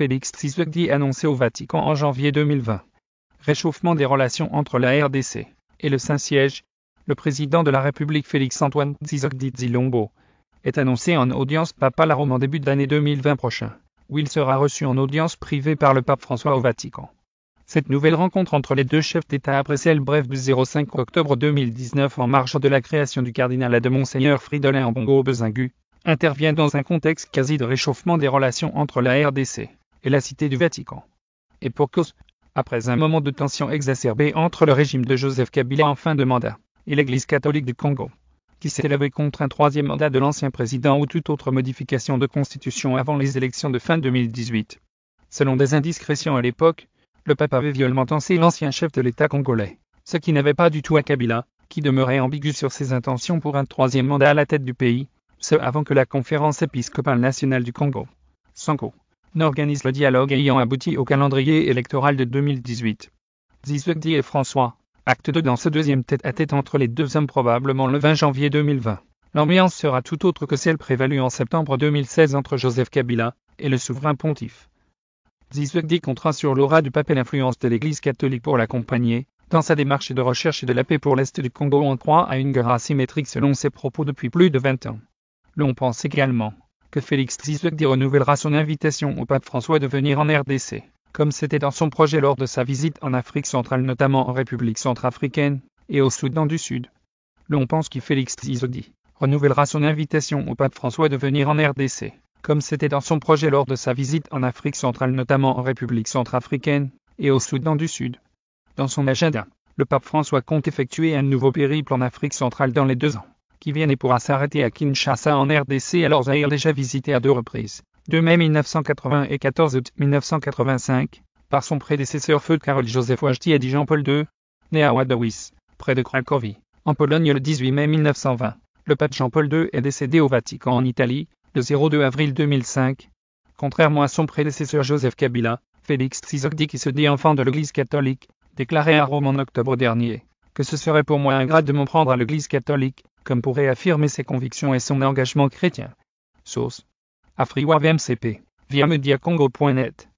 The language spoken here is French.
Félix Tshisekedi annoncé au Vatican en janvier 2020. Réchauffement des relations entre la RDC et le Saint-Siège. Le président de la République Félix-Antoine Tshisekedi Tshilombo est annoncé en audience papale à Rome en début d'année 2020 prochain, où il sera reçu en audience privée par le pape François au Vatican. Cette nouvelle rencontre entre les deux chefs d'État après celle brève du 05 octobre 2019 en marge de la création du cardinal de Monseigneur Fridolin Ambongo Bezingu, intervient dans un contexte quasi de réchauffement des relations entre la RDC et la Cité du Vatican. Et pour cause, après un moment de tension exacerbée entre le régime de Joseph Kabila en fin de mandat et l'Église catholique du Congo, qui s'est élevée contre un troisième mandat de l'ancien président ou toute autre modification de constitution avant les élections de fin 2018. Selon des indiscrétions à l'époque, le pape avait violemment tensé l'ancien chef de l'État congolais, ce qui n'avait pas du tout à Kabila, qui demeurait ambigu sur ses intentions pour un troisième mandat à la tête du pays, ce avant que la conférence épiscopale nationale du Congo, SENCO, n'organise le dialogue ayant abouti au calendrier électoral de 2018. Tshisekedi et François, acte 2 dans ce deuxième tête-à-tête entre les deux hommes probablement le 20 janvier 2020. L'ambiance sera tout autre que celle prévalue en septembre 2016 entre Joseph Kabila et le souverain pontife. Tshisekedi comptera sur l'aura du pape et l'influence de l'Église catholique pour l'accompagner, dans sa démarche de recherche de la paix pour l'Est du Congo en proie à une guerre asymétrique selon ses propos depuis plus de 20 ans. L'on pense également que Félix Tshisekedi renouvellera son invitation au pape François de venir en RDC, comme c'était dans son projet lors de sa visite en Afrique centrale notamment en République centrafricaine et au Soudan du Sud. L'on pense que Félix Tshisekedi renouvellera son invitation au pape François de venir en RDC, comme c'était dans son projet lors de sa visite en Afrique centrale notamment en République centrafricaine et au Soudan du Sud. Dans son agenda, le pape François compte effectuer un nouveau périple en Afrique centrale dans les 2 ans qui viennent et pourra s'arrêter à Kinshasa en RDC alors Zaïre déjà visité à 2 reprises, 2 mai 1980 et 14 août 1985, par son prédécesseur feu Karol Józef Wojtyła Jean-Paul II, né à Wadowice, près de Cracovie, en Pologne le 18 mai 1920. Le pape Jean-Paul II est décédé au Vatican en Italie, le 02 avril 2005. Contrairement à son prédécesseur Joseph Kabila, Félix Tshisekedi qui se dit enfant de l'Église catholique, déclarait à Rome en octobre dernier que ce serait pour moi ingrat de m'en prendre à l'Église catholique, comme pour réaffirmer ses convictions et son engagement chrétien. Source: AfriWavMCP, via mediacongo.net.